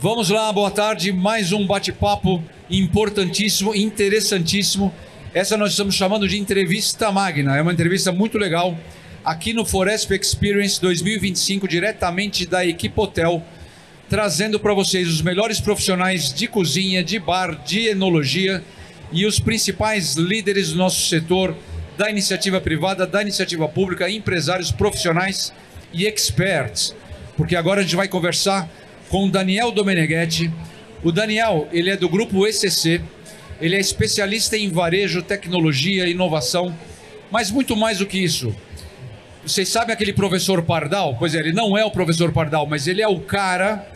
Vamos lá, boa tarde, mais um bate-papo importantíssimo, interessantíssimo. Essa nós estamos chamando de entrevista magna, é uma entrevista muito legal, aqui no Foresp Experience 2025, diretamente da Equipe Hotel, trazendo para vocês os melhores profissionais de cozinha, de bar, de enologia e os principais líderes do nosso setor, da iniciativa privada, da iniciativa pública, empresários profissionais e experts, porque agora a gente vai conversar com o Daniel Domeneghetti. O Daniel, ele é do grupo ECC, ele é especialista em varejo, tecnologia, inovação, mas muito mais do que isso. Vocês sabem aquele professor Pardal? Pois é, ele não é o professor Pardal, mas ele é o cara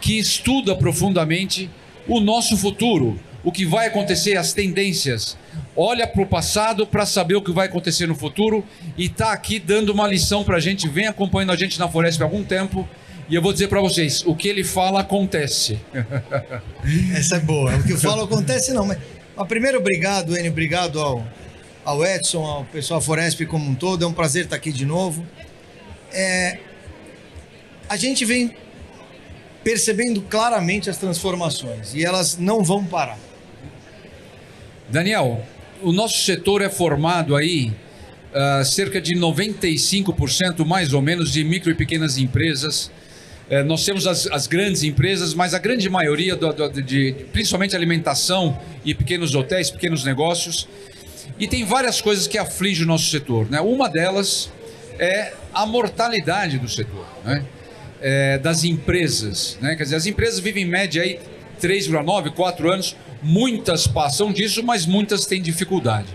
que estuda profundamente o nosso futuro, o que vai acontecer, as tendências. Olha para o passado para saber o que vai acontecer no futuro e está aqui dando uma lição para a gente. Vem acompanhando a gente na Foresp há algum tempo. E eu vou dizer para vocês, o que ele fala acontece. Essa é boa. O que eu falo acontece não. Mas primeiro, obrigado, Enio. Obrigado ao Edson, ao pessoal Foresp como um todo. É um prazer estar aqui de novo. A gente vem percebendo claramente as transformações e elas não vão parar. Daniel, o nosso setor é formado aí cerca de 95% mais ou menos de micro e pequenas empresas. Nós temos as grandes empresas, mas a grande maioria, principalmente alimentação e pequenos hotéis, pequenos negócios. E tem várias coisas que afligem o nosso setor, né? Uma delas é a mortalidade do setor, né? Das empresas, né? Quer dizer, as empresas vivem em média aí 3,9, 4 anos. Muitas passam disso, mas muitas têm dificuldade.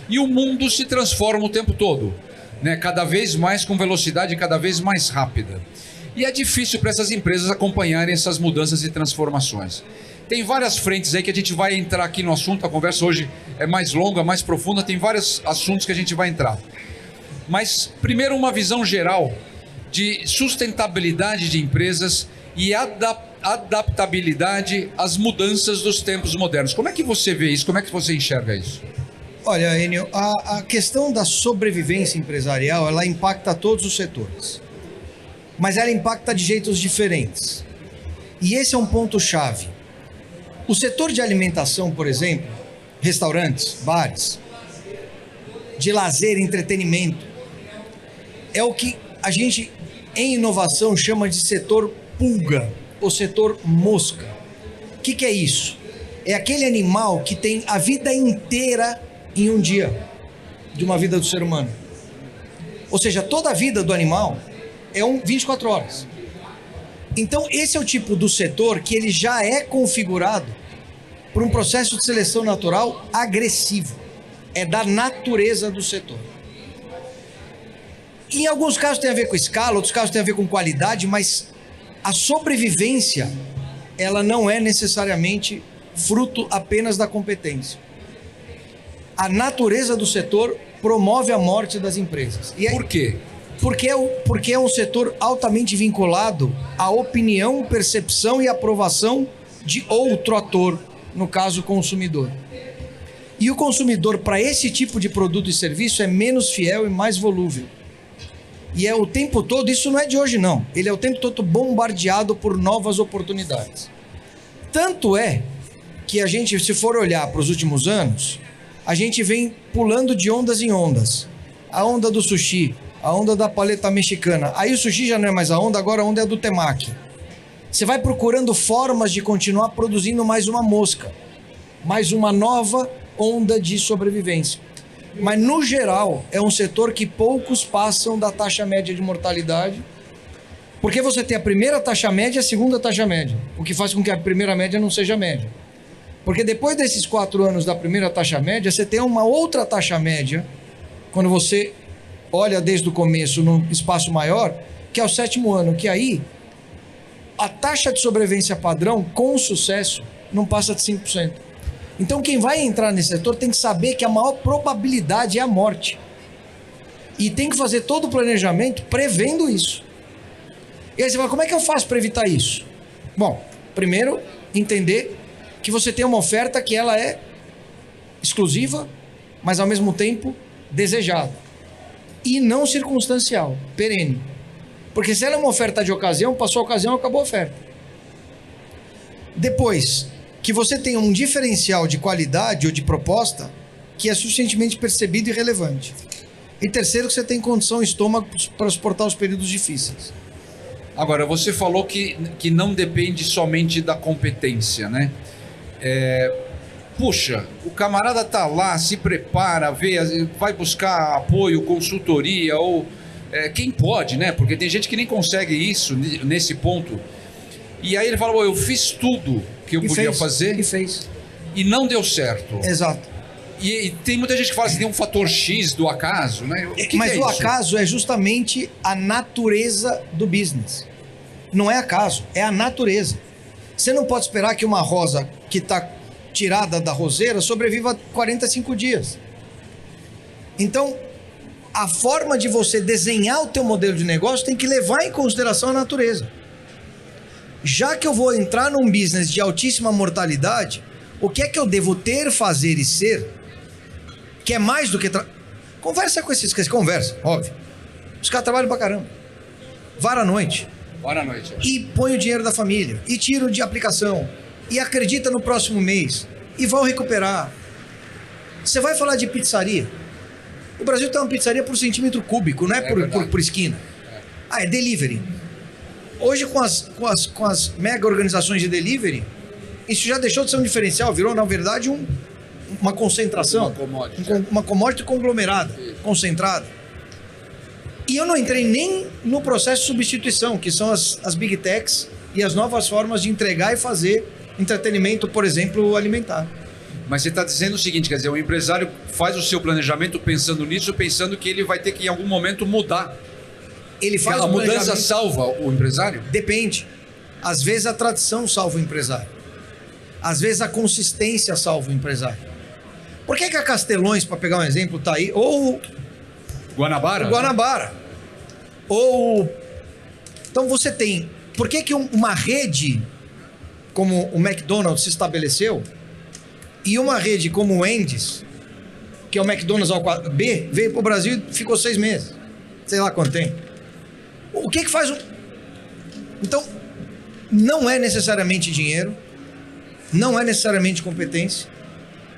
E o mundo se transforma o tempo todo, né? Cada vez mais com velocidade cada vez mais rápida. E é difícil para essas empresas acompanharem essas mudanças e transformações. Tem várias frentes aí que a gente vai entrar aqui no assunto. A conversa hoje é mais longa, mais profunda. Tem vários assuntos que a gente vai entrar. Mas, primeiro, uma visão geral de sustentabilidade de empresas e adaptabilidade às mudanças dos tempos modernos. Como é que você vê isso? Como é que você enxerga isso? Olha, Enio, a questão da sobrevivência empresarial, ela impacta todos os setores. Mas ela impacta de jeitos diferentes. E esse é um ponto-chave. O setor de alimentação, por exemplo, restaurantes, bares, de lazer, entretenimento, é o que a gente, em inovação, chama de setor pulga, ou setor mosca. O que é isso? É aquele animal que tem a vida inteira em um dia de uma vida do ser humano. Ou seja, toda a vida do animal é 24 horas. Então, esse é o tipo do setor que ele já é configurado por um processo de seleção natural agressivo. É da natureza do setor. Em alguns casos tem a ver com escala, outros casos tem a ver com qualidade, mas a sobrevivência, ela não é necessariamente fruto apenas da competência. A natureza do setor promove a morte das empresas. E aí, por quê? Porque é um setor altamente vinculado à opinião, percepção e aprovação de outro ator, no caso, o consumidor. E o consumidor, para esse tipo de produto e serviço, é menos fiel e mais volúvel. E é o tempo todo, isso não é de hoje não, ele é o tempo todo bombardeado por novas oportunidades. Tanto é que a gente, se for olhar para os últimos anos, a gente vem pulando de ondas em ondas. A onda do sushi, a onda da paleta mexicana. Aí o sushi já não é mais a onda, agora a onda é do temaki. Você vai procurando formas de continuar produzindo mais uma mosca, mais uma nova onda de sobrevivência. Mas, no geral, é um setor que poucos passam da taxa média de mortalidade, porque você tem a primeira taxa média e a segunda taxa média, o que faz com que a primeira média não seja média. Porque depois desses 4 anos da primeira taxa média, você tem uma outra taxa média, quando você olha desde o começo num espaço maior, que é o 7º ano, que aí a taxa de sobrevivência padrão, com sucesso, não passa de 5%. Então quem vai entrar nesse setor tem que saber que a maior probabilidade é a morte. E tem que fazer todo o planejamento prevendo isso. E aí você fala, como é que eu faço para evitar isso? Bom, primeiro, entender que você tem uma oferta que ela é exclusiva, mas ao mesmo tempo desejada. E não circunstancial, perene. Porque se ela é uma oferta de ocasião, passou a ocasião, acabou a oferta. Depois, que você tenha um diferencial de qualidade ou de proposta que é suficientemente percebido e relevante. E terceiro, que você tem condição e estômago para suportar os períodos difíceis. Agora, você falou que não depende somente da competência, né? Puxa, o camarada tá lá, se prepara, vai buscar apoio, consultoria, ou quem pode, né? Porque tem gente que nem consegue isso nesse ponto. E aí ele fala, eu fiz tudo que eu podia fazer. E fez. E não deu certo. Exato. E tem muita gente que fala assim, tem um fator X do acaso, né? Mas é o isso? acaso é justamente a natureza do business. Não é acaso, é a natureza. Você não pode esperar que uma rosa que está tirada da roseira sobreviva 45 dias. Então, a forma de você desenhar o teu modelo de negócio tem que levar em consideração a natureza. Já que eu vou entrar num business de altíssima mortalidade, o que é que eu devo ter, fazer e ser, que é mais do que... Conversa com esses caras, conversa, óbvio. Os caras trabalham pra caramba. Vara à noite. Boa noite. E põe o dinheiro da família, e tira de aplicação, e acredita no próximo mês, e vão recuperar. Você vai falar de pizzaria. O Brasil tem uma pizzaria por centímetro cúbico, não é por esquina. É delivery. Hoje, com as mega organizações de delivery, isso já deixou de ser um diferencial, virou, na verdade, uma concentração. Uma commodity conglomerada, concentrada. E eu não entrei nem no processo de substituição, que são as big techs e as novas formas de entregar e fazer entretenimento, por exemplo, alimentar. Mas você está dizendo o seguinte, quer dizer, o empresário faz o seu planejamento pensando nisso, pensando que ele vai ter que em algum momento mudar. Ele faz a mudança salva o empresário? Depende. Às vezes a tradição salva o empresário. Às vezes a consistência salva o empresário. Por que a Castelões, para pegar um exemplo, está aí? Ou Guanabara? Guanabara. Ou... Então você tem... Por que uma rede como o McDonald's se estabeleceu e uma rede como o Wendy's, que é o McDonald's ao quadrado B, veio para o Brasil e ficou 6 meses. Sei lá quanto tem. O que faz um... Então, não é necessariamente dinheiro, não é necessariamente competência,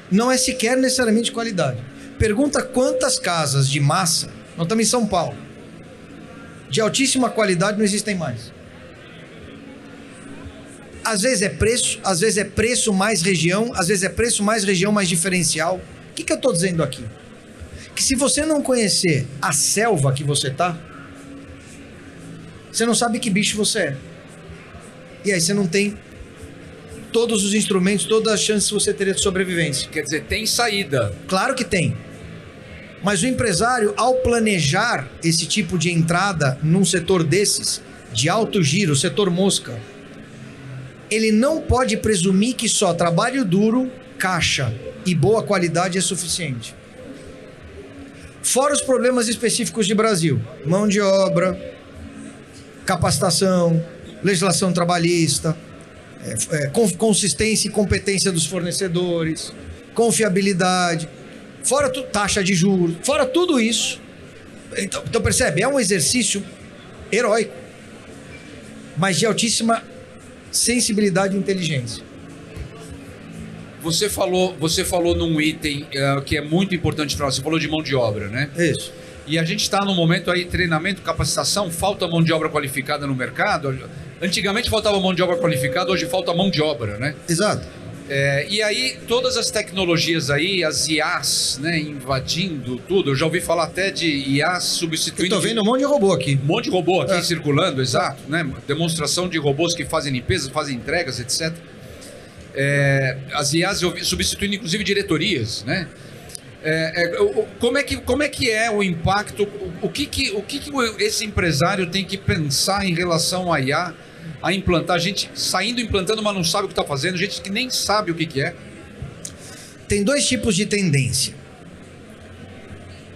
não é sequer necessariamente qualidade. Pergunta quantas casas de massa, nós estamos em São Paulo, de altíssima qualidade não existem mais. Às vezes é preço mais região, às vezes é preço mais região mais diferencial. O que eu estou dizendo aqui? Que se você não conhecer a selva que você está, você não sabe que bicho você é. E aí você não tem todos os instrumentos, todas as chances que você teria de sobrevivência. Quer dizer, tem saída. Claro que tem. Mas o empresário, ao planejar esse tipo de entrada num setor desses, de alto giro, setor mosca, ele não pode presumir que só trabalho duro, caixa e boa qualidade é suficiente. Fora os problemas específicos de Brasil, mão de obra, capacitação, legislação trabalhista, consistência e competência dos fornecedores, confiabilidade, fora taxa de juros, fora tudo isso. Então percebe, é um exercício heróico, mas de altíssima sensibilidade e inteligência. Você falou num item que é muito importante para nós. Você falou de mão de obra, né? Isso. E a gente está num momento aí, treinamento, capacitação, falta mão de obra qualificada no mercado. Antigamente faltava mão de obra qualificada, hoje falta mão de obra, né? Exato. E aí, todas as tecnologias aí, as IAs, né, invadindo tudo. Eu já ouvi falar até de IAs substituindo... Eu tô vendo um monte de robô aqui. Um monte de robô aqui circulando, exato, né? Demonstração de robôs que fazem limpeza, fazem entregas, etc. As IAs substituindo, inclusive, diretorias, né? Como é que é o impacto? O que esse empresário tem que pensar em relação à IA, a implantar? Gente saindo implantando, mas não sabe o que está fazendo, gente que nem sabe o que é. Tem 2 tipos de tendência.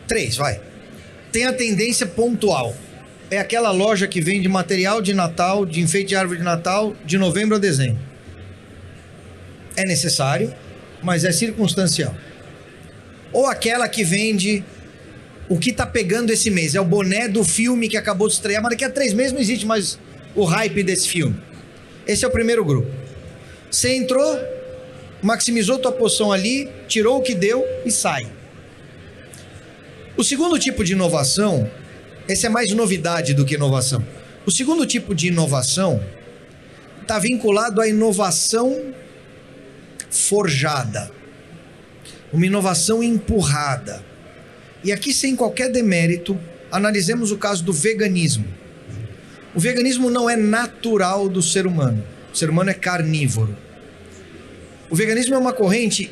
3, vai. Tem a tendência pontual. É aquela loja que vende material de Natal, de enfeite de árvore de Natal, de novembro a dezembro. É necessário, mas é circunstancial. ou aquela que vende o que tá pegando esse mês. É o boné do filme que acabou de estrear, mas daqui a 3 meses não existe mais o hype desse filme. Esse é o primeiro grupo. Você entrou, maximizou tua posição ali, tirou o que deu e sai. O segundo tipo de inovação, esse é mais novidade do que inovação. O segundo tipo de inovação está vinculado à inovação forjada, uma inovação empurrada. E aqui, sem qualquer demérito, analisemos o caso do veganismo. O veganismo não é natural do ser humano. O ser humano é carnívoro. O veganismo é uma corrente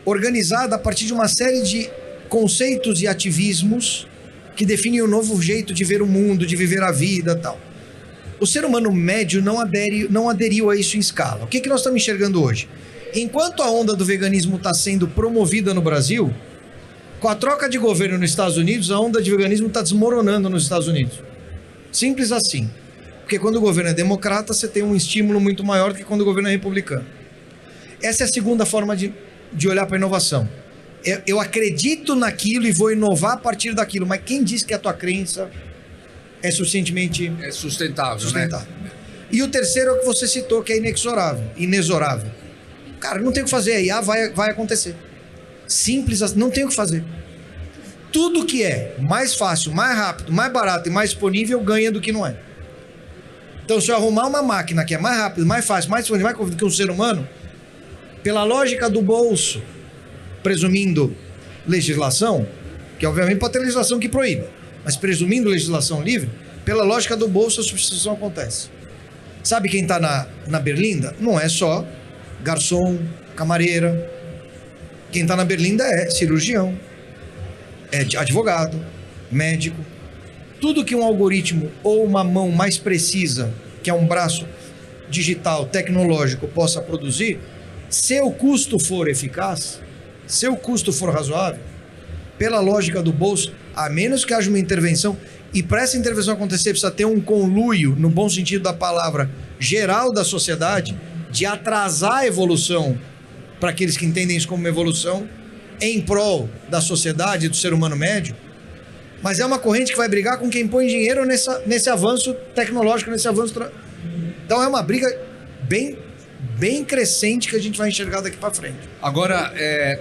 organizada a partir de uma série de conceitos e ativismos que definem um novo jeito de ver o mundo, de viver a vida e tal. O ser humano médio não aderiu a isso em escala. O que nós estamos enxergando hoje? Enquanto a onda do veganismo está sendo promovida no Brasil, com a troca de governo nos Estados Unidos, a onda de veganismo está desmoronando nos Estados Unidos. Simples assim. Porque quando o governo é democrata, você tem um estímulo muito maior do que quando o governo é republicano. Essa é a segunda forma de olhar para a inovação. Eu acredito naquilo e vou inovar a partir daquilo, mas quem diz que a tua crença é suficientemente... É sustentável, né? E o terceiro é o que você citou, que é inexorável. Cara, não tem o que fazer, a IA vai acontecer. Simples assim, não tem o que fazer. Tudo que é mais fácil, mais rápido, mais barato e mais disponível ganha do que não é. Então, se eu arrumar uma máquina que é mais rápida, mais fácil, mais disponível, mais do que um ser humano, pela lógica do bolso, presumindo legislação, que obviamente pode ter legislação que proíba, mas presumindo legislação livre, pela lógica do bolso a substituição acontece. Sabe quem está na berlinda? Não é só garçom, camareira. Quem está na berlinda é cirurgião, é advogado, médico. Tudo que um algoritmo ou uma mão mais precisa, que é um braço digital, tecnológico, possa produzir, se o custo for eficaz, se o custo for razoável, pela lógica do bolso, a menos que haja uma intervenção, e para essa intervenção acontecer precisa ter um conluio, no bom sentido da palavra, geral da sociedade, de atrasar a evolução para aqueles que entendem isso como uma evolução, em prol da sociedade, do ser humano médio, mas é uma corrente que vai brigar com quem põe dinheiro nesse avanço tecnológico, nesse avanço... Então é uma briga bem crescente que a gente vai enxergar daqui para frente. Agora,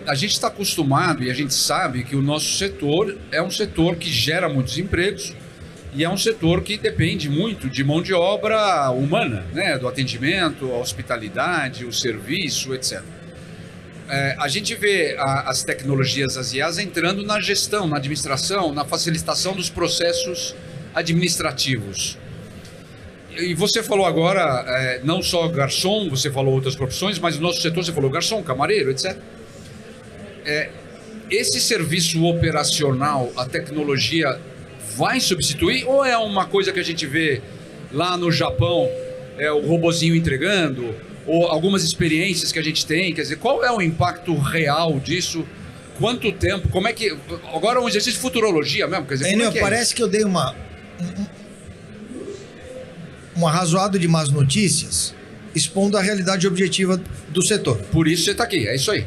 a gente está acostumado e a gente sabe que o nosso setor é um setor que gera muitos empregos e é um setor que depende muito de mão de obra humana, né? Do atendimento, a hospitalidade, o serviço, etc. A gente vê as tecnologias, as IAs, entrando na gestão, na administração, na facilitação dos processos administrativos. E você falou agora, não só garçom, você falou outras profissões, mas no nosso setor você falou garçom, camareiro, etc. Esse serviço operacional, a tecnologia vai substituir ou é uma coisa que a gente vê lá no Japão, o robozinho entregando, ou algumas experiências que a gente tem? Quer dizer, qual é o impacto real disso? Quanto tempo? Como é que... Agora é um exercício de futurologia mesmo? Quer dizer, como é que parece que eu dei um arrazoado de más notícias expondo a realidade objetiva do setor. Por isso você está aqui, é isso aí.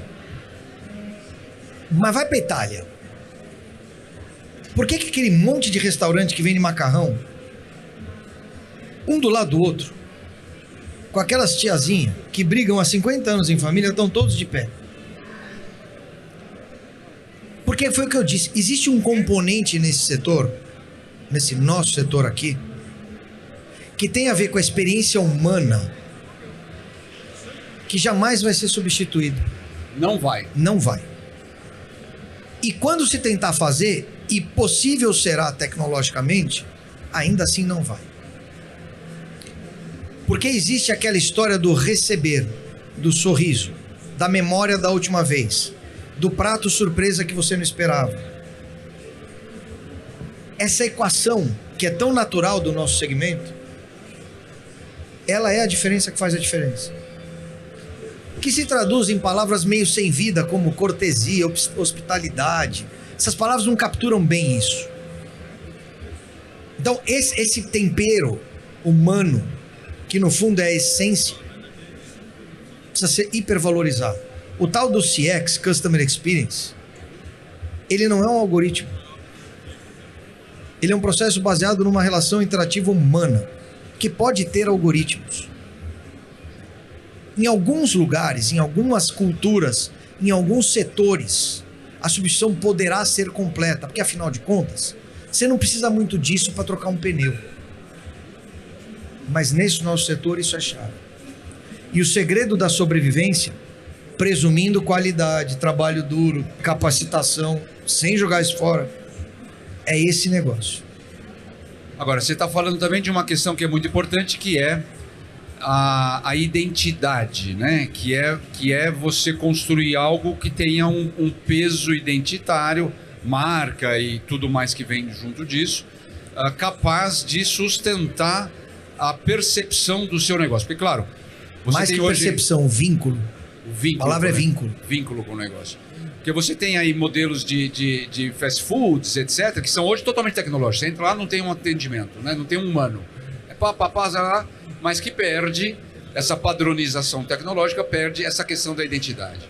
Mas vai para Itália. Por que aquele monte de restaurante que vende macarrão, um do lado do outro, com aquelas tiazinhas que brigam há 50 anos em família, estão todos de pé? Porque foi o que eu disse, existe um componente nesse setor, nesse nosso setor aqui, que tem a ver com a experiência humana, que jamais vai ser substituído. Não vai. Não vai. E quando se tentar fazer, e possível será tecnologicamente, ainda assim não vai. Porque existe aquela história do receber, do sorriso, da memória da última vez, do prato surpresa que você não esperava. Essa equação, que é tão natural do nosso segmento, ela é a diferença que faz a diferença. Que se traduz em palavras meio sem vida, como cortesia, hospitalidade. Essas palavras não capturam bem isso. Então, esse tempero humano, que no fundo é a essência, precisa ser hipervalorizado. O tal do CX, Customer Experience, ele não é um algoritmo. Ele é um processo baseado numa relação interativa humana, que pode ter algoritmos. Em alguns lugares, em algumas culturas, em alguns setores, a substituição poderá ser completa, porque afinal de contas, você não precisa muito disso para trocar um pneu. Mas nesse nosso setor isso é chave. E o segredo da sobrevivência, presumindo qualidade, trabalho duro, capacitação, sem jogar isso fora, é esse negócio. Agora, você está falando também de uma questão que é muito importante, que é a identidade, né? Que é você construir algo que tenha um peso identitário, marca e tudo mais que vem junto disso, capaz de sustentar a percepção do seu negócio. Porque, claro, você mais tem que hoje percepção, vínculo. Vínculo. A palavra é né? vínculo. Vínculo com o negócio. Porque você tem aí modelos de fast foods, etc., que são hoje totalmente tecnológicos. Você entra lá, não tem um atendimento, né? Não tem um humano. É pá, mas que perde essa padronização tecnológica, perde essa questão da identidade.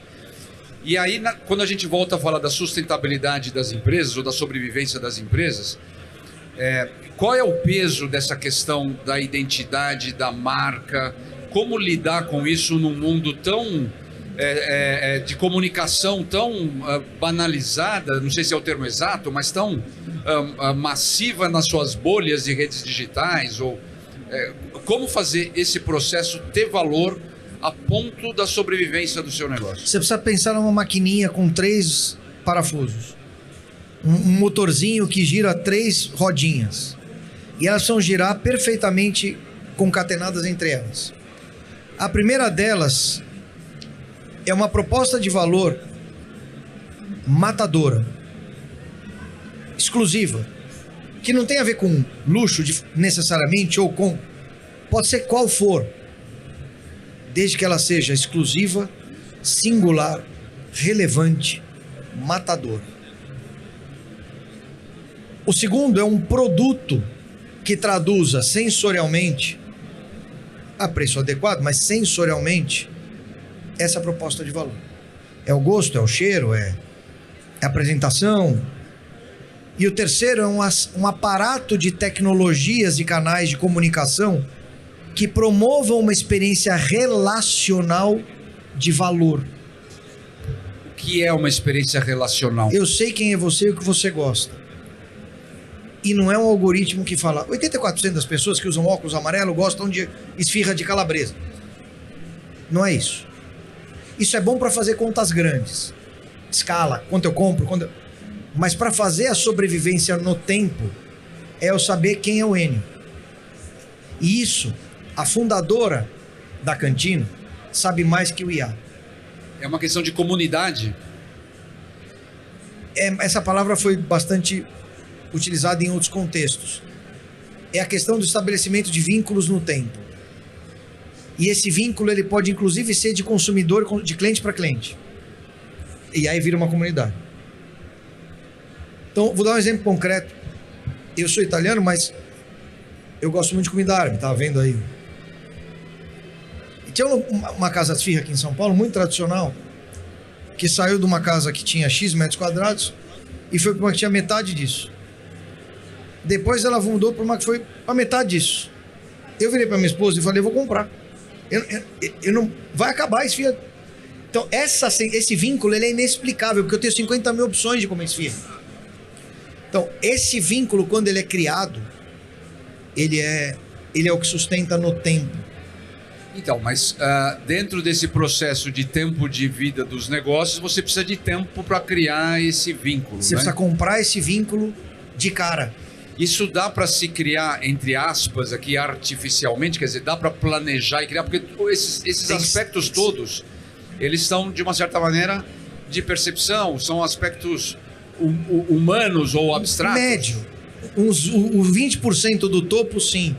E aí, quando a gente volta a falar da sustentabilidade das empresas, ou da sobrevivência das empresas, qual é o peso dessa questão da identidade, da marca? Como lidar com isso num mundo tão de comunicação tão banalizada, não sei se é o termo exato, mas tão massiva nas suas bolhas de redes digitais? Ou como fazer esse processo ter valor a ponto da sobrevivência do seu negócio? Você precisa pensar numa maquininha com 3 parafusos. Um motorzinho que gira 3 rodinhas. E elas precisam girar perfeitamente concatenadas entre elas. A primeira delas é uma proposta de valor matadora, exclusiva, que não tem a ver com luxo necessariamente, ou com... pode ser qual for, desde que ela seja exclusiva, singular, relevante, matadora. O segundo é um produto que traduza sensorialmente, a preço adequado, mas sensorialmente, essa proposta de valor. É o gosto, é o cheiro, é a apresentação. E o terceiro é um aparato de tecnologias e canais de comunicação que promovam uma experiência relacional de valor. O que é uma experiência relacional? Eu sei quem é você e o que você gosta. E não é um algoritmo que fala 84% das pessoas que usam óculos amarelo gostam de esfirra de calabresa. Não é isso. Isso é bom para fazer contas grandes. Escala, quanto eu compro, mas para fazer a sobrevivência no tempo, é eu saber quem é o Enio. E isso, a fundadora da cantina sabe mais que o IA. É uma questão de comunidade? Essa palavra foi bastante utilizada em outros contextos. É a questão do estabelecimento de vínculos no tempo. E esse vínculo ele pode inclusive ser de consumidor, de cliente para cliente. E aí vira uma comunidade. Então, vou dar um exemplo concreto. Eu sou italiano, mas eu gosto muito de comida árabe, tá vendo aí? E tinha uma casa de esfirra aqui em São Paulo, muito tradicional, que saiu de uma casa que tinha X metros quadrados e foi para uma que tinha metade disso. Depois ela mudou para uma que foi para metade disso. Eu virei para minha esposa e falei, eu vou comprar. Eu não... Vai acabar a esfirra. Então, esse vínculo ele é inexplicável, porque eu tenho 50 mil opções de comer esfirra. Então, esse vínculo, quando ele é criado, ele é o que sustenta no tempo. Então, mas dentro desse processo de tempo de vida dos negócios, você precisa de tempo para criar esse vínculo. Você precisa comprar esse vínculo de cara. Isso dá para se criar, entre aspas, aqui artificialmente, quer dizer, dá para planejar e criar, porque esses aspectos todos, eles são, de uma certa maneira, de percepção, são aspectos humanos ou abstratos. Médio. O 20% do topo, sim.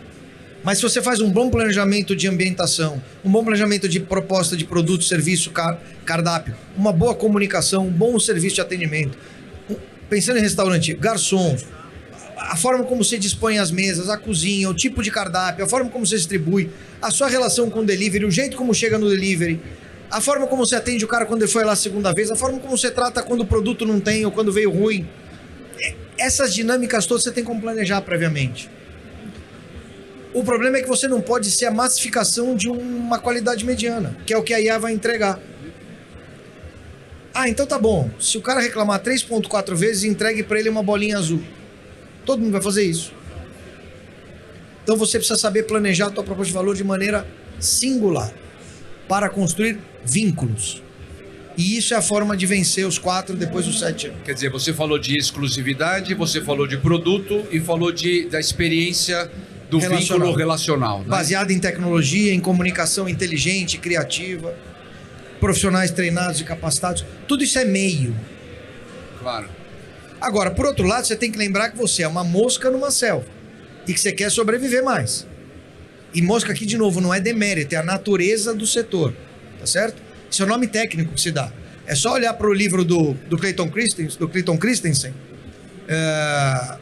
Mas se você faz um bom planejamento de ambientação, um bom planejamento de proposta de produto, serviço, cardápio, uma boa comunicação, um bom serviço de atendimento, pensando em restaurante, garçom, a forma como você dispõe as mesas, a cozinha, o tipo de cardápio, a forma como você distribui, a sua relação com o delivery, o jeito como chega no delivery, a forma como você atende o cara quando ele foi lá a segunda vez, a forma como você trata quando o produto não tem ou quando veio ruim. Essas dinâmicas todas você tem como planejar previamente. O problema é que você não pode ser a massificação de uma qualidade mediana, que é o que a IA vai entregar. Ah, então tá bom. Se o cara reclamar 3.4 vezes, entregue para ele uma bolinha azul. Todo mundo vai fazer isso. Então você precisa saber planejar a tua proposta de valor de maneira singular para construir vínculos. E isso é a forma de vencer os 4, depois os 7 anos. Quer dizer, você falou de exclusividade, você falou de produto e falou da experiência do vínculo relacional. Né? Baseado em tecnologia, em comunicação inteligente, criativa, profissionais treinados e capacitados. Tudo isso é meio. Claro. Agora, por outro lado, você tem que lembrar que você é uma mosca numa selva e que você quer sobreviver mais. E mosca aqui, de novo, não é demérito, é a natureza do setor. Tá certo? Esse é o nome técnico que se dá. É só olhar para o livro do Clayton Christensen,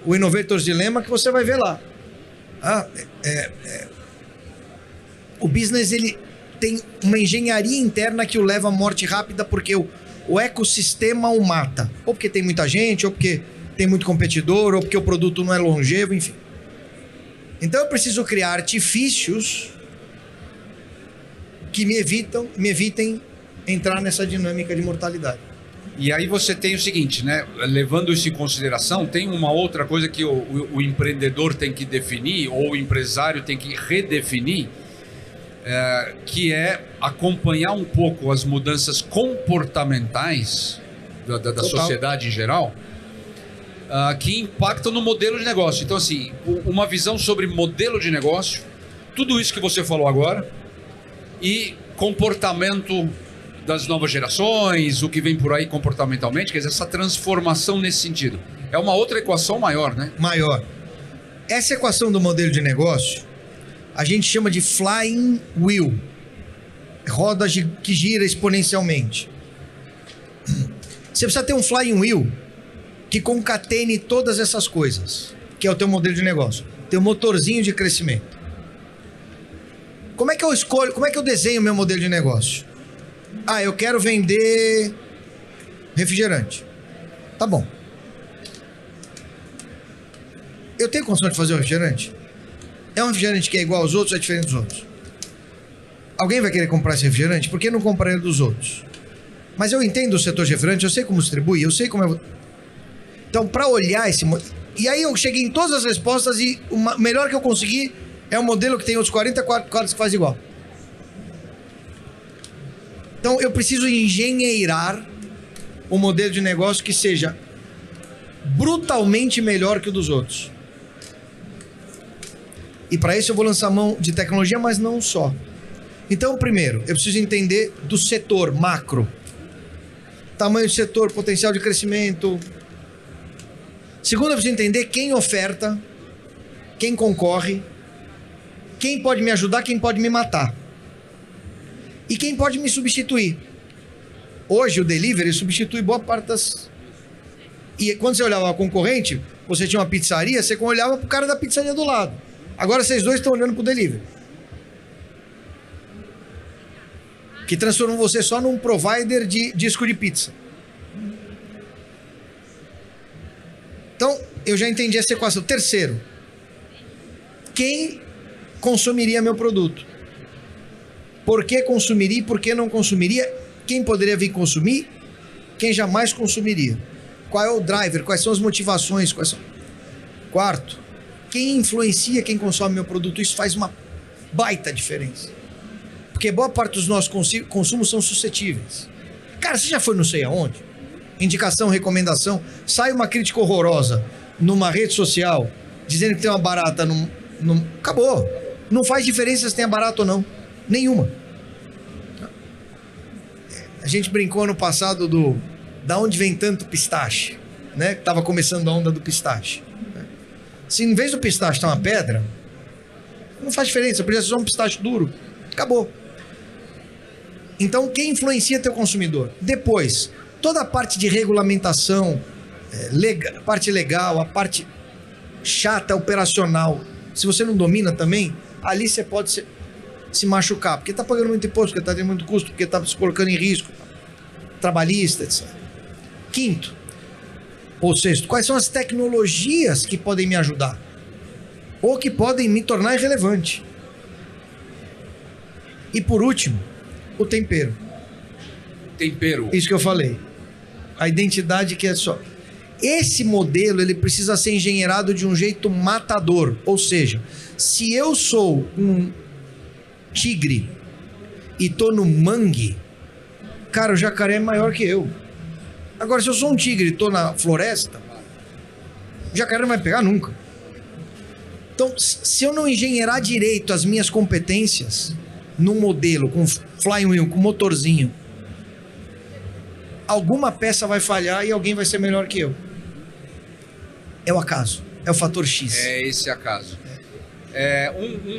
o Innovator's Dilemma, que você vai ver lá. O business, ele tem uma engenharia interna que o leva à morte rápida porque o ecossistema o mata. Ou porque tem muita gente, ou porque tem muito competidor, ou porque o produto não é longevo, enfim. Então eu preciso criar artifícios que me evitem entrar nessa dinâmica de mortalidade. E aí você tem o seguinte, né? Levando isso em consideração, tem uma outra coisa que o empreendedor tem que definir, ou o empresário tem que redefinir, que é acompanhar um pouco as mudanças comportamentais da sociedade em geral, que impactam no modelo de negócio. Então, assim, uma visão sobre modelo de negócio, tudo isso que você falou agora, e comportamento das novas gerações, o que vem por aí comportamentalmente, quer dizer, essa transformação nesse sentido. É uma outra equação maior, né? Maior. Essa equação do modelo de negócio, a gente chama de flying wheel. Roda que gira exponencialmente. Você precisa ter um flying wheel que concatene todas essas coisas, que é o teu modelo de negócio. Teu motorzinho de crescimento. Como é que eu escolho, como é que eu desenho o meu modelo de negócio? Ah, eu quero vender refrigerante. Tá bom. Eu tenho condição de fazer um refrigerante? É um refrigerante que é igual aos outros ou é diferente dos outros? Alguém vai querer comprar esse refrigerante? Por que não comprar ele dos outros? Mas eu entendo o setor de refrigerante, eu sei como distribui, eu sei como é... Então, para olhar esse... E aí eu cheguei em todas as respostas e o melhor que eu consegui é um modelo que tem outros 44 quadros que faz igual. Então, eu preciso engenheirar um modelo de negócio que seja brutalmente melhor que o dos outros. E para isso eu vou lançar mão de tecnologia, mas não só. Então, primeiro, eu preciso entender do setor macro. Tamanho do setor, potencial de crescimento. Segundo, eu preciso entender quem oferta, quem concorre, quem pode me ajudar, quem pode me matar. E quem pode me substituir. Hoje o delivery substitui boa parte das... E quando você olhava a concorrente, você tinha uma pizzaria, você olhava pro cara da pizzaria do lado. Agora vocês dois estão olhando pro delivery. Que transformam você só num provider de disco de pizza. Então, eu já entendi essa equação. Terceiro, quem consumiria meu produto? Por que consumiria e por que não consumiria? Quem poderia vir consumir? Quem jamais consumiria? Qual é o driver? Quais são as motivações? Quarto, quem influencia quem consome meu produto? Isso faz uma baita diferença. Porque boa parte dos nossos consumos são suscetíveis. Cara, você já foi não sei aonde? Indicação, recomendação. Sai uma crítica horrorosa numa rede social dizendo que tem uma barata acabou. Não faz diferença se tem a barata ou não. Nenhuma. A gente brincou no passado da onde vem tanto pistache, né? Tava começando a onda do pistache. Se em vez do pistache estar uma pedra, não faz diferença. Podia ser só um pistache duro. Acabou. Então, quem influencia teu consumidor? Depois, toda a parte de regulamentação, a parte legal, a parte chata, operacional, se você não domina também, ali você pode ser... se machucar, porque está pagando muito imposto, porque está tendo muito custo, porque está se colocando em risco, trabalhista, etc. Quinto, ou sexto, quais são as tecnologias que podem me ajudar? Ou que podem me tornar irrelevante? E por último, o tempero. Tempero. Isso que eu falei. A identidade que é só... Esse modelo, ele precisa ser engenheirado de um jeito matador. Ou seja, se eu sou um tigre e tô no mangue, cara, o jacaré é maior que eu. Agora, se eu sou um tigre e tô na floresta, o jacaré não vai pegar nunca. Então, se eu não engenheirar direito as minhas competências num modelo com flying wheel, com motorzinho, alguma peça vai falhar e alguém vai ser melhor que eu. É o acaso, é o fator X. É esse acaso.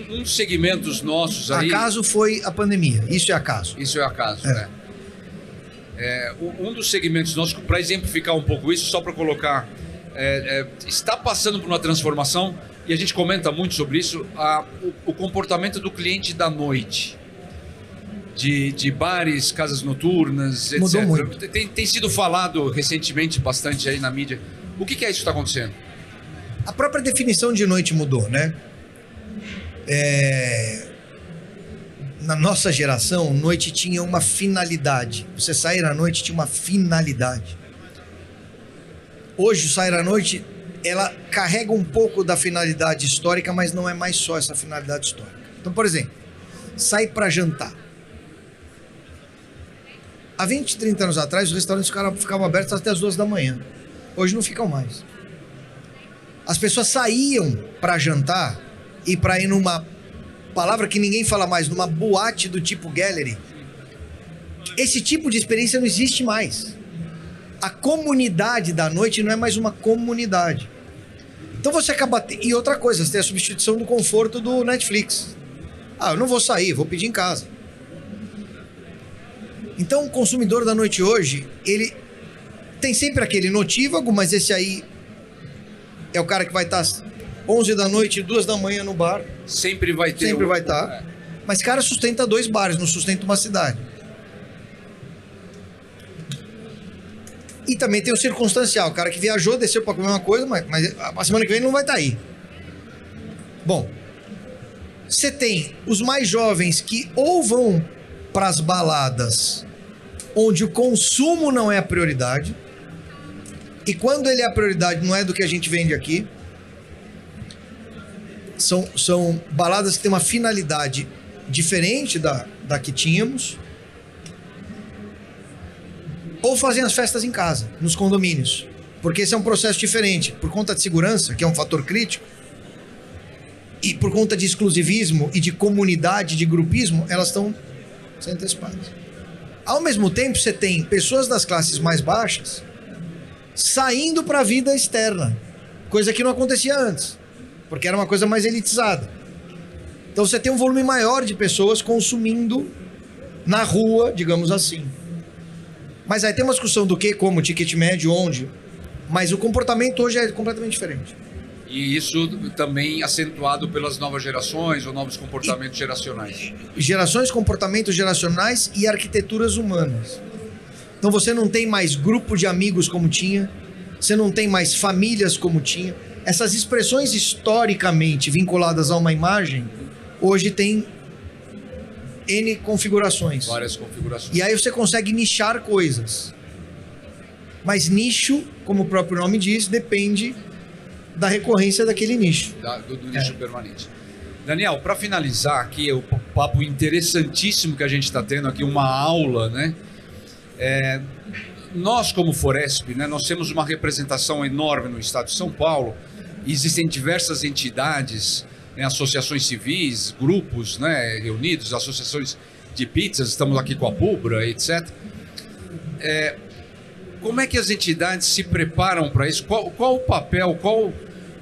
Um segmentos nossos aí... Acaso foi a pandemia, isso é acaso. Isso é acaso, né? Um dos segmentos nossos, para exemplificar um pouco isso, só para colocar, está passando por uma transformação, e a gente comenta muito sobre isso, o comportamento do cliente da noite. De bares, casas noturnas, etc. Mudou muito. Tem sido falado recentemente bastante aí na mídia. O que é isso que está acontecendo? A própria definição de noite mudou, né? Na nossa geração, noite tinha uma finalidade. Você sair à noite tinha uma finalidade. Hoje, o sair à noite, ela carrega um pouco da finalidade histórica, mas não é mais só essa finalidade histórica. Então, por exemplo, sair para jantar. Há 20, 30 anos atrás, os restaurantes ficavam abertos até as 2 da manhã. Hoje não ficam mais. As pessoas saíam para jantar e para ir numa palavra que ninguém fala mais, numa boate do tipo gallery. Esse tipo de experiência não existe mais. A comunidade da noite não é mais uma comunidade. Então você acaba... E outra coisa, você tem a substituição do conforto do Netflix. Eu não vou sair, vou pedir em casa. Então o consumidor da noite hoje, ele tem sempre aquele notívago, mas esse aí é o cara que vai estar 11 da noite, 2 da manhã no bar. Sempre vai ter. Sempre vai estar. Mas cara sustenta 2 bares, não sustenta uma cidade. E também tem o circunstancial, o cara que viajou, desceu para comer uma coisa, mas a semana que vem não vai estar aí. Bom, você tem os mais jovens que ou vão para as baladas onde o consumo não é a prioridade, e quando ele é a prioridade não é do que a gente vende aqui. São baladas que têm uma finalidade diferente da que tínhamos, ou fazem as festas em casa, nos condomínios, porque esse é um processo diferente, por conta de segurança, que é um fator crítico, e por conta de exclusivismo e de comunidade, de grupismo, elas estão sendo antecipadas. Ao mesmo tempo, você tem pessoas das classes mais baixas saindo para a vida externa, coisa que não acontecia antes, porque era uma coisa mais elitizada. Então você tem um volume maior de pessoas consumindo na rua, digamos assim. Mas aí tem uma discussão do que, como, ticket médio, onde, mas o comportamento hoje é completamente diferente. E isso também acentuado pelas novas gerações ou novos comportamentos geracionais. Gerações, comportamentos geracionais e arquiteturas humanas. Então você não tem mais grupo de amigos como tinha, você não tem mais famílias como tinha. Essas expressões historicamente vinculadas a uma imagem, hoje tem N configurações. Várias configurações. E aí você consegue nichar coisas. Mas nicho, como o próprio nome diz, depende da recorrência daquele nicho. Do nicho permanente. Daniel, para finalizar aqui, o papo interessantíssimo que a gente está tendo aqui, uma aula, né? Nós, como Foresp, né, nós temos uma representação enorme no estado de São Paulo. Existem diversas entidades, né, associações civis, grupos, né, reunidos, associações de pizzas, estamos aqui com a Pubra, etc. Como é que as entidades se preparam para isso? Qual o papel,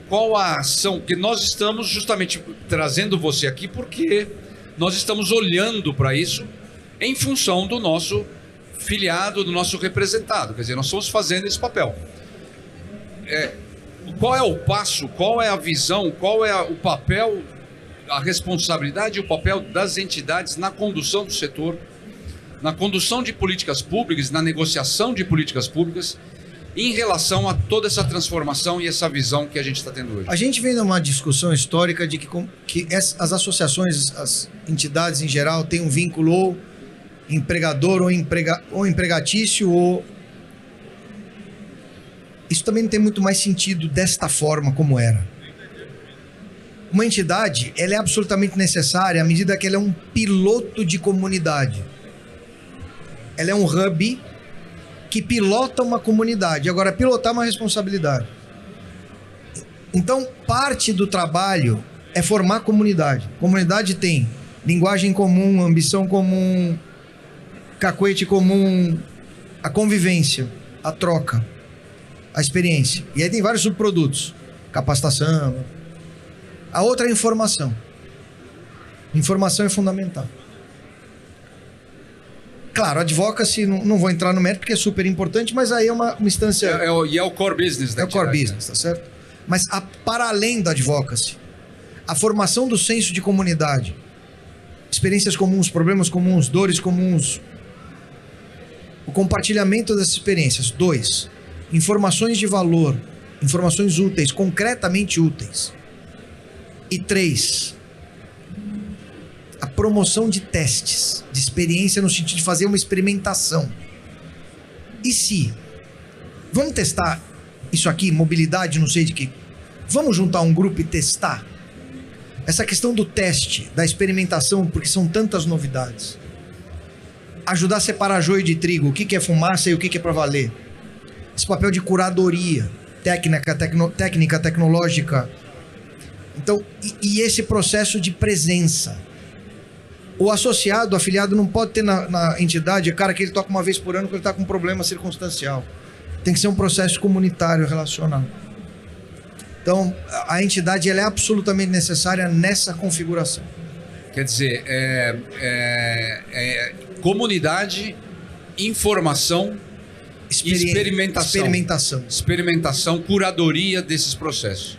qual a ação? Que nós estamos justamente trazendo você aqui porque nós estamos olhando para isso em função do nosso filiado, do nosso representado. Quer dizer, nós estamos fazendo esse papel. Qual é o passo, qual é a visão, qual é o papel a responsabilidade e o papel das entidades na condução do setor, na condução de políticas públicas, na negociação de políticas públicas, em relação a toda essa transformação e essa visão que a gente está tendo hoje. A gente vem numa discussão histórica de que as associações, as entidades em geral, têm um vínculo ou empregador ou empregatício, ou... Isso também não tem muito mais sentido desta forma como era. Uma entidade, ela é absolutamente necessária à medida que ela é um piloto de comunidade. Ela é um hub que pilota uma comunidade. Agora, pilotar é uma responsabilidade. Então, parte do trabalho é formar comunidade. Comunidade tem linguagem comum, ambição comum, cacuete comum, a convivência, a troca, a experiência. E aí tem vários subprodutos. Capacitação. A outra é a informação. Informação é fundamental. Claro, advocacy, não vou entrar no mérito porque é super importante, mas aí é uma instância... E é o core business da É o core business, tá certo? Mas para além da advocacy, a formação do senso de comunidade, experiências comuns, problemas comuns, dores comuns, o compartilhamento dessas experiências. 2, informações de valor, informações úteis, concretamente úteis. E 3, a promoção de testes, de experiência no sentido de fazer uma experimentação. E se vamos testar isso aqui, mobilidade, não sei de que, vamos juntar um grupo e testar? Essa questão do teste, da experimentação, porque são tantas novidades. Ajudar a separar joio de trigo, o que é fumaça e o que é para valer. Esse papel de curadoria, técnica, tecnológica. Então, e esse processo de presença. O associado, o afiliado não pode ter na entidade, cara, que ele toca uma vez por ano porque ele está com um problema circunstancial. Tem que ser um processo comunitário relacional. Então, a entidade ela é absolutamente necessária nessa configuração. Quer dizer, comunidade, informação e experimentação. Experimentação, curadoria desses processos.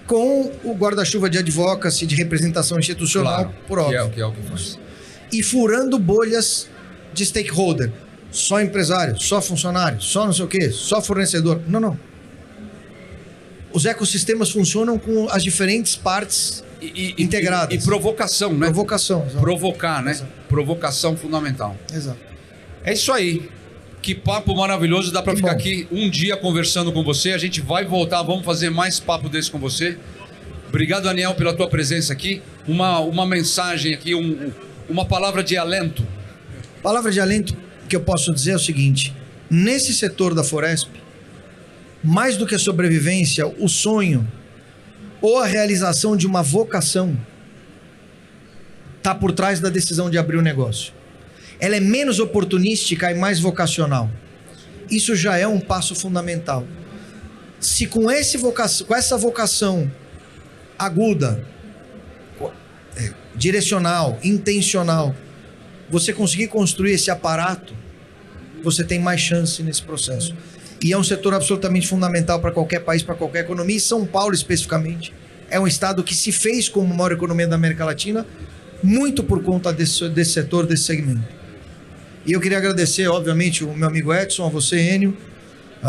Com o guarda-chuva de advocacy, de representação institucional, claro, por óbvio. Que é o que faz. E furando bolhas de stakeholder. Só empresário, só funcionário, só não sei o quê, só fornecedor. Não. Os ecossistemas funcionam com as diferentes partes integradas. E provocação, né? Provocação. Exatamente. Provocar, né? Exato. Provocação fundamental. Exato. É isso aí. Que papo maravilhoso. Dá para ficar aqui um dia conversando com você. A gente vai voltar, vamos fazer mais papo desse com você. Obrigado, Daniel, pela tua presença aqui. Uma mensagem aqui, uma palavra de alento. Palavra de alento que eu posso dizer é o seguinte: nesse setor da Foresp, mais do que a sobrevivência, o sonho ou a realização de uma vocação está por trás da decisão de abrir o negócio. Ela é menos oportunística e mais vocacional. Isso já é um passo fundamental. Se com essa vocação aguda, direcional, intencional, você conseguir construir esse aparato, você tem mais chance nesse processo. E é um setor absolutamente fundamental para qualquer país, para qualquer economia. E São Paulo, especificamente, é um estado que se fez como a maior economia da América Latina muito por conta desse setor, desse segmento. E eu queria agradecer, obviamente, o meu amigo Edson, a você, Enio,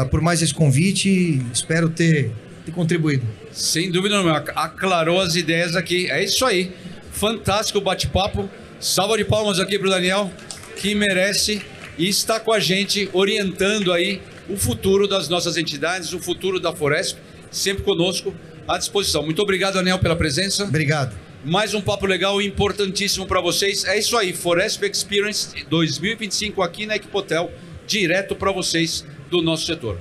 por mais esse convite e espero ter contribuído. Sem dúvida nenhuma, aclarou as ideias aqui. É isso aí. Fantástico bate-papo. Salva de palmas aqui para o Daniel, que merece e está com a gente orientando aí o futuro das nossas entidades, o futuro da Foresp, sempre conosco, à disposição. Muito obrigado, Daniel, pela presença. Obrigado. Mais um papo legal e importantíssimo para vocês. É isso aí, Foresp Experience 2025 aqui na Equipotel, direto para vocês do nosso setor.